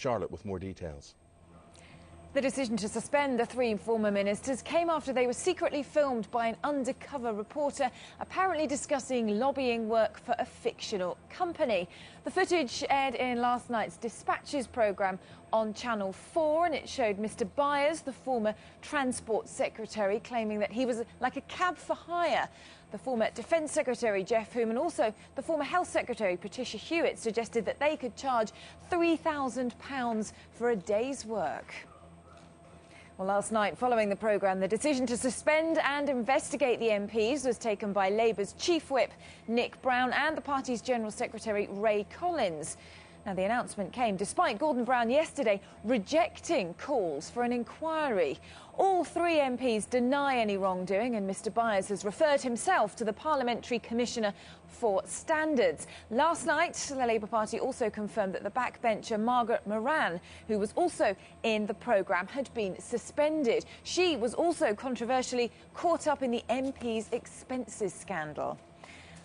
Charlotte with more details. The decision to suspend the three former ministers came after they were secretly filmed by an undercover reporter, apparently discussing lobbying work for a fictional company. The footage aired in last night's Dispatches programme on Channel 4, and it showed Mr Byers, the former Transport Secretary, claiming that he was like a cab for hire. The former Defence Secretary, Geoff Hume, and also the former Health Secretary, Patricia Hewitt, suggested that they could charge £3,000 for a day's work. Well, last night, following the programme, the decision to suspend and investigate the MPs was taken by Labour's Chief Whip, Nick Brown, and the party's General Secretary, Ray Collins. Now, the announcement came despite Gordon Brown yesterday rejecting calls for an inquiry. All three MPs deny any wrongdoing, and Mr Byers has referred himself to the Parliamentary Commissioner for Standards. Last night, the Labour Party also confirmed that the backbencher Margaret Moran, who was also in the programme, had been suspended. She was also controversially caught up in the MP's expenses scandal.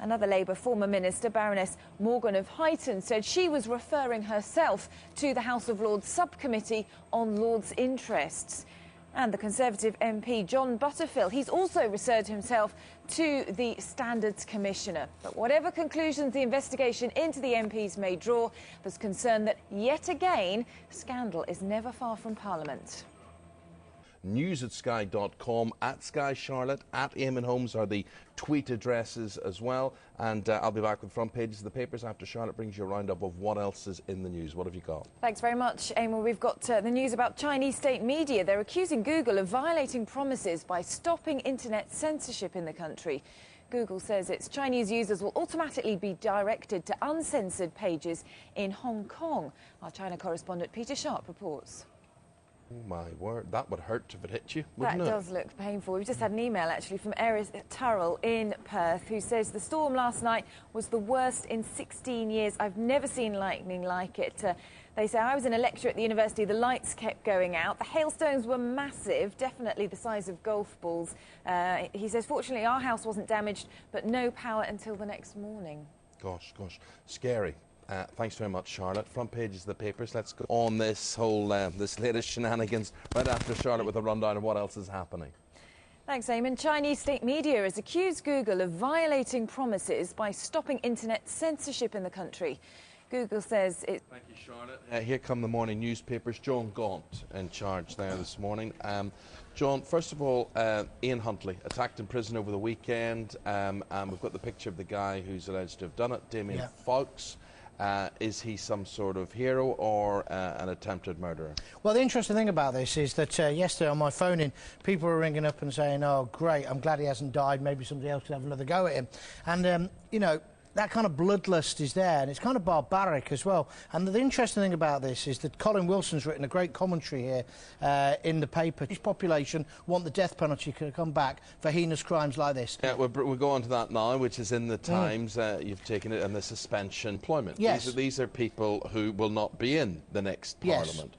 Another Labour former minister, Baroness Morgan of Huyton, said she was referring herself to the House of Lords subcommittee on Lords' interests. And the Conservative MP, John Butterfield, he's also referred himself to the Standards Commissioner. But whatever conclusions the investigation into the MPs may draw, there's concern that, yet again, scandal is never far from Parliament. News@sky.com, at Sky Charlotte, at Eamon Holmes are the tweet addresses as well. And I'll be back with front pages of the papers after Charlotte brings you a roundup of what else is in the news. What have you got? Thanks very much, Eamon. We've got the news about Chinese state media. They're accusing Google of violating promises by stopping internet censorship in the country. Google says its Chinese users will automatically be directed to uncensored pages in Hong Kong. Our China correspondent Peter Sharp reports. Oh my word, that would hurt if it hit you, wouldn't That it? does look painful. We've just had an email actually from Eris Turrell in Perth, who says the storm last night was the worst in 16 years. I've never seen lightning like it. They say, I was in a lecture at the university, the lights kept going out. The hailstones were massive, definitely the size of golf balls. He says, fortunately our house wasn't damaged, but no power until the next morning. Gosh, scary. Thanks very much, Charlotte. Front pages of the papers. Let's go on this whole this latest shenanigans right after Charlotte with a rundown of what else is happening. Thanks, Eamon. Chinese state media has accused Google of violating promises by stopping internet censorship in the country. Google says it... Thank you, Charlotte. Here come the morning newspapers. John Gaunt in charge there this morning. John, first of all, Ian Huntley attacked in prison over the weekend, and we've got the picture of the guy who's alleged to have done it, Damien Fowkes. Is he some sort of hero or an attempted murderer? Well, the interesting thing about this is that yesterday on my phone in, people were ringing up and saying, oh, great, I'm glad he hasn't died, maybe somebody else could have another go at him. And, you know, that kind of bloodlust is there, and it's kind of barbaric as well. And the interesting thing about this is that Colin Wilson's written a great commentary here in the paper. Each population want the death penalty to come back for heinous crimes like this. Yeah, we'll go on to that now, which is in the Times. You've taken it, and the suspension employment. Yes. These are people who will not be in the next Parliament.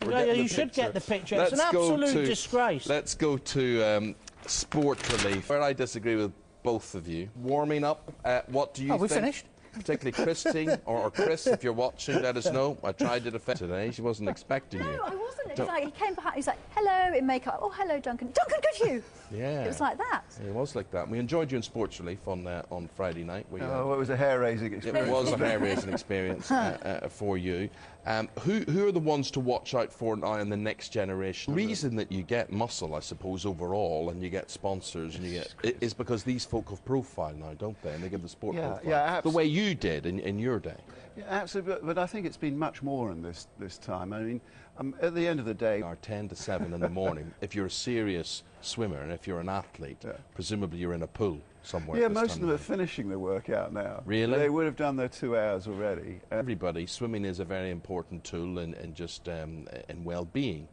Yeah, you should get the picture. It's an absolute disgrace. Let's go to sport relief, where I disagree with both of you. Warming up, what do you think? We finished. Particularly Christy or Chris, if you're watching, let us know. I tried to defend today. She wasn't expecting you. No, I wasn't. It was like he came behind. He was like, "Hello," in makeup. "Oh, hello, Duncan. Duncan, good you." Yeah. It was like that. It was like that. We enjoyed you in Sports Relief on Friday night. It was a hair-raising experience. It was a hair-raising experience for you. Who are the ones to watch out for now in the next generation? The reason that you get muscle, I suppose, overall, and you get sponsors, and you get is because these folk have profile now, don't they? And they give the sport profile. Yeah, the way you did in your day. Yeah, absolutely. But I think it's been much more in this time. I mean, at the end of the day, are 10 to 7 in the morning. If you're a serious swimmer and if you're an athlete, presumably you're in a pool somewhere. Yeah, most of them are finishing their workout now. Really? They would have done their 2 hours already. Everybody, swimming is a very important tool in just in well-being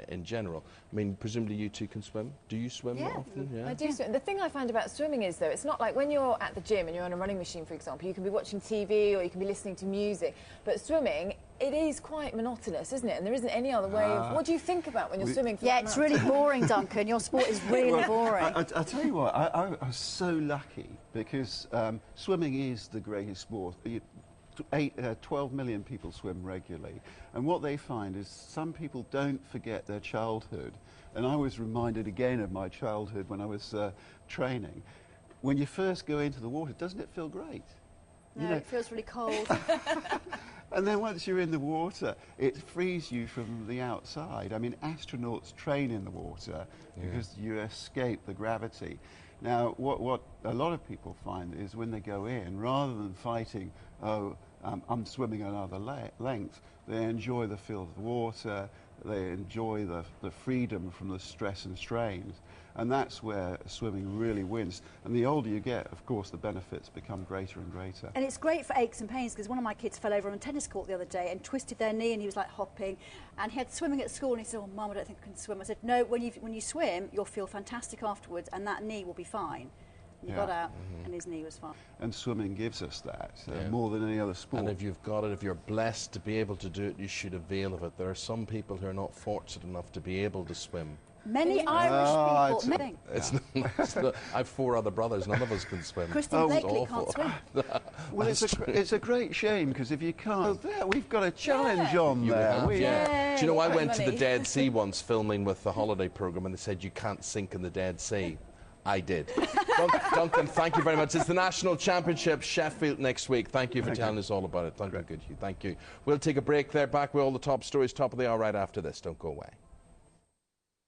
in general. I mean, presumably you two can swim. Do you swim often? Yeah, I do swim. The thing I find about swimming is, though, it's not like when you're at the gym and you're on a running machine, for example, you can be watching TV or you can be listening to music, but swimming, it is quite monotonous, isn't it? And there isn't any other way of... What do you think about when you're swimming for that it's amount? really boring, Duncan. Your sport is really boring. I'll tell you what, I was so lucky because swimming is the greatest sport. 12 million people swim regularly, and what they find is some people don't forget their childhood. And I was reminded again of my childhood when I was training. When you first go into the water, doesn't it feel great? No, it feels really cold. And then once you're in the water, it frees you from the outside. I mean, astronauts train in the water because you escape the gravity. Now, what a lot of people find is when they go in, rather than fighting, I'm swimming another length, they enjoy the feel of the water, they enjoy the freedom from the stress and strains. And that's where swimming really wins. And the older you get, of course, the benefits become greater and greater. And it's great for aches and pains, because one of my kids fell over on a tennis court the other day and twisted their knee, and he was like hopping. And he had swimming at school, and he said, "Oh, Mum, I don't think I can swim." I said, "No, when you swim, you'll feel fantastic afterwards, and that knee will be fine." And he got out, and his knee was fine. And swimming gives us that more than any other sport. And if you've got it, if you're blessed to be able to do it, you should avail of it. There are some people who are not fortunate enough to be able to swim. Many Irish people. It's not, I have 4 other brothers. None of us can swim. Christine Blakely can't swim. Well, it's a great shame, because if you can't, we've got a challenge on there. Do you know, I went to the Dead Sea once filming with the holiday programme, and they said you can't sink in the Dead Sea. I did. Duncan, thank you very much. It's the National Championship, Sheffield next week. Thank you for telling us all about it. Duncan Goodhue, thank you. We'll take a break there, back with all the top stories, top of the hour right after this. Don't go away.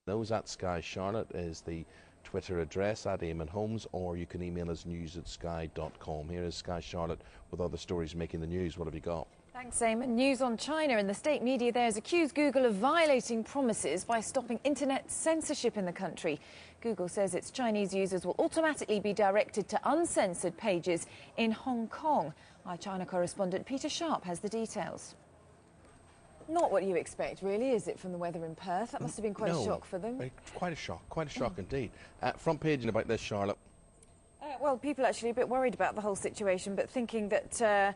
Those at Sky Charlotte is the Twitter address, at Eamon Holmes, or you can email us news@sky.com. Here is Sky Charlotte with other stories making the news. What have you got? Thanks, Eamon. News on China. In the state media there has accused Google of violating promises by stopping internet censorship in the country. Google says its Chinese users will automatically be directed to uncensored pages in Hong Kong. Our China correspondent Peter Sharp has the details. Not what you expect, really, is it, from the weather in Perth? That must have been quite a shock for them. Quite a shock indeed. Front page about this, Charlotte. Well, people are actually a bit worried about the whole situation, but thinking that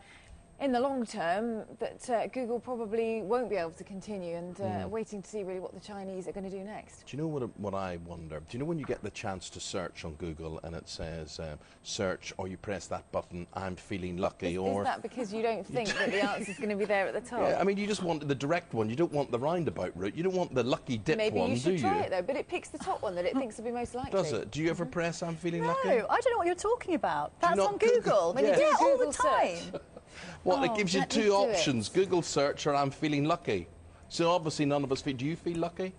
in the long term that Google probably won't be able to continue, and waiting to see really what the Chinese are going to do next. Do you know what I wonder? Do you know when you get the chance to search on Google and it says search, or you press that button, I'm feeling lucky, Is that because you don't think that the answer's going to be there at the top? Yeah, I mean, you just want the direct one. You don't want the roundabout route. You don't want the lucky dip one, do you? Maybe you should try it, though, but it picks the top one that it thinks will be most likely. Does it? Do you ever press I'm feeling lucky? No, I don't know what you're talking about. That's on Google. When you do all Google the time. Well, it gives you 2 options, Google search or I'm feeling lucky. So obviously none of us feel. Do you feel lucky?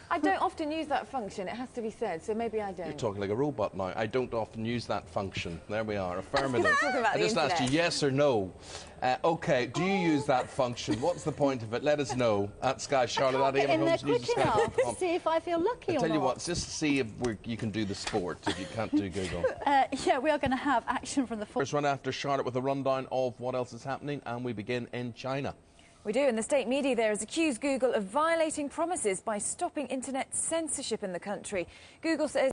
I don't often use that function, it has to be said, so maybe I don't. You're talking like a robot now. I don't often use that function. There we are, affirmative. I just asked you yes or no. OK, do you use that function? What's the point of it? Let us know at Sky Charlotte. Get in there quick enough to see if I feel lucky or not. I'll tell you what, just see if you can do the sport, if you can't do Google. Yeah, we are going to have action from the First run after Charlotte with a rundown of what else is happening, and we begin in China. We do, and the state media there has accused Google of violating promises by stopping internet censorship in the country. Google says